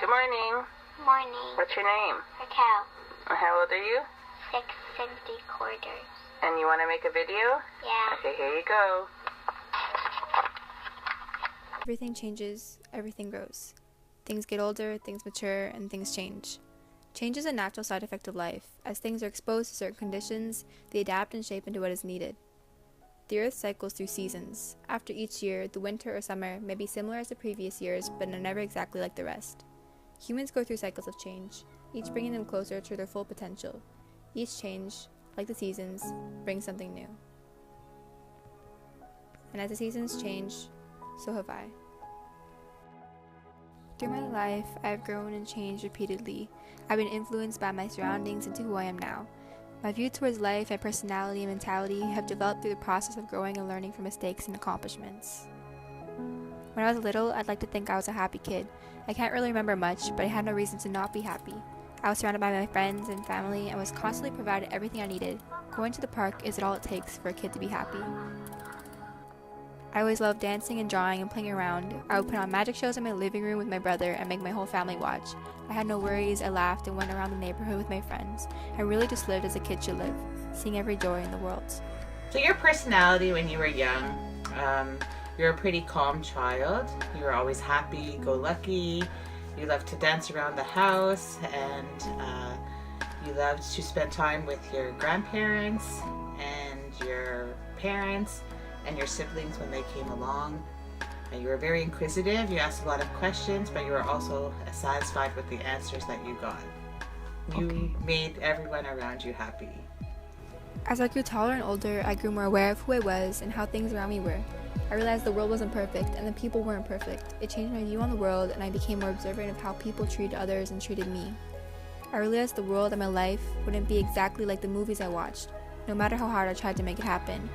Good morning. Morning. What's your name? Raquel. How old are you? 6 3/4. And you want to make a video? Yeah. Okay, here you go. Everything changes, everything grows. Things get older, things mature, and things change. Change is a natural side effect of life. As things are exposed to certain conditions, they adapt and shape into what is needed. The earth cycles through seasons. After each year, the winter or summer may be similar as the previous years, but are never exactly like the rest. Humans go through cycles of change, each bringing them closer to their full potential. Each change, like the seasons, brings something new. And as the seasons change, so have I. Through my life, I have grown and changed repeatedly. I've been influenced by my surroundings into who I am now. My view towards life, my personality and mentality have developed through the process of growing and learning from mistakes and accomplishments. When I was little, I'd like to think I was a happy kid. I can't really remember much, but I had no reason to not be happy. I was surrounded by my friends and family and was constantly provided everything I needed. Going to the park is all it takes for a kid to be happy. I always loved dancing and drawing and playing around. I would put on magic shows in my living room with my brother and make my whole family watch. I had no worries, I laughed and went around the neighborhood with my friends. I really just lived as a kid should live, seeing every joy in the world. So your personality when you were young, you're a pretty calm child. You were always happy, go lucky. You loved to dance around the house, and you loved to spend time with your grandparents and your parents and your siblings when they came along. And you were very inquisitive. You asked a lot of questions, but you were also satisfied with the answers that you got. You made everyone around you happy. As I grew taller and older, I grew more aware of who I was and how things around me were. I realized the world wasn't perfect and the people weren't perfect. It changed my view on the world, and I became more observant of how people treated others and treated me. I realized the world and my life wouldn't be exactly like the movies I watched, no matter how hard I tried to make it happen.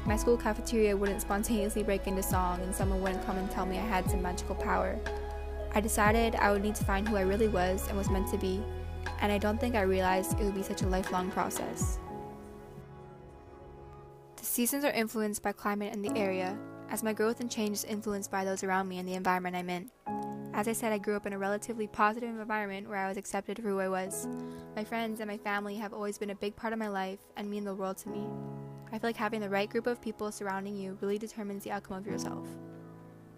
My school cafeteria wouldn't spontaneously break into song, and someone wouldn't come and tell me I had some magical power. I decided I would need to find who I really was and was meant to be, and I don't think I realized it would be such a lifelong process. The seasons are influenced by climate and the area, as my growth and change is influenced by those around me and the environment I'm in. As I said, I grew up in a relatively positive environment where I was accepted for who I was. My friends and my family have always been a big part of my life and mean the world to me. I feel like having the right group of people surrounding you really determines the outcome of yourself.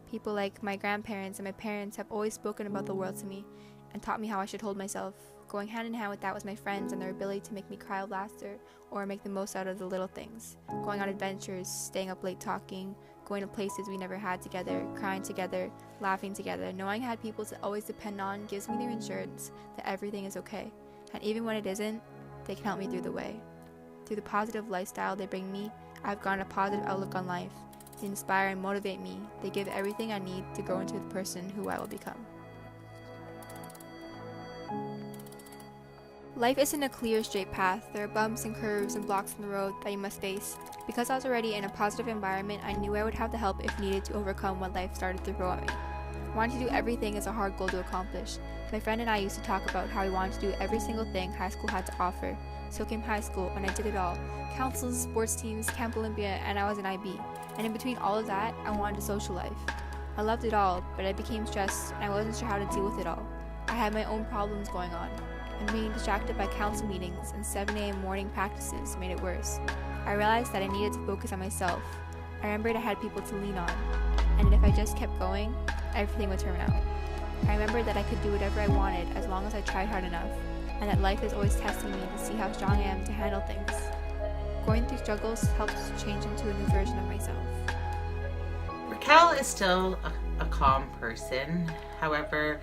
People like my grandparents and my parents have always spoken about the world to me and taught me how I should hold myself. Going hand in hand with that was my friends and their ability to make me cry with laughter or make the most out of the little things. Going on adventures, staying up late talking, going to places we never had together, crying together, laughing together. Knowing I had people to always depend on gives me the assurance that everything is okay. And even when it isn't, they can help me through the way. Through the positive lifestyle they bring me, I've gotten a positive outlook on life. They inspire and motivate me. They give everything I need to grow into the person who I will become. Life isn't a clear, straight path. There are bumps and curves and blocks in the road that you must face. Because I was already in a positive environment, I knew I would have the help if needed to overcome what life started to throw at me. Wanting to do everything is a hard goal to accomplish. My friend and I used to talk about how we wanted to do every single thing high school had to offer. So came high school, and I did it all. Councils, sports teams, Camp Olympia, and I was an IB. And in between all of that, I wanted a social life. I loved it all, but I became stressed, and I wasn't sure how to deal with it all. I had my own problems going on, and being distracted by council meetings and 7 a.m. morning practices made it worse. I realized that I needed to focus on myself. I remembered I had people to lean on, and if I just kept going, everything would turn out. I remembered that I could do whatever I wanted as long as I tried hard enough, and that life is always testing me to see how strong I am to handle things. Going through struggles helps change into a new version of myself. Raquel is still a calm person. However,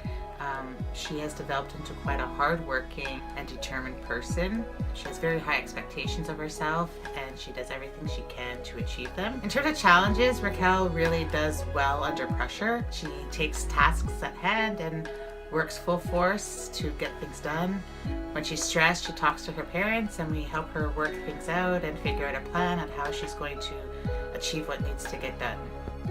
she has developed into quite a hardworking and determined person. She has very high expectations of herself, and she does everything she can to achieve them. In terms of challenges, Raquel really does well under pressure. She takes tasks at hand and works full force to get things done. When she's stressed, she talks to her parents, and we help her work things out and figure out a plan on how she's going to achieve what needs to get done.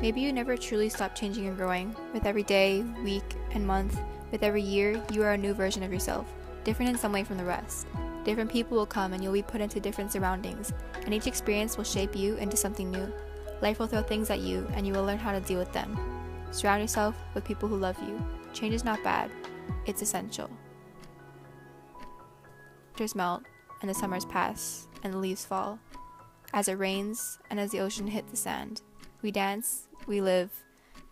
Maybe you never truly stop changing and growing. With every day, week, and month, with every year, you are a new version of yourself, different in some way from the rest. Different people will come and you'll be put into different surroundings, and each experience will shape you into something new. Life will throw things at you, and you will learn how to deal with them. Surround yourself with people who love you. change is not bad, it's essential. Winters melt, and the summers pass, and the leaves fall. As it rains, and as the ocean hits the sand, we dance, we live,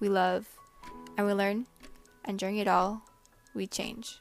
we love, and we learn, and during it all, we change.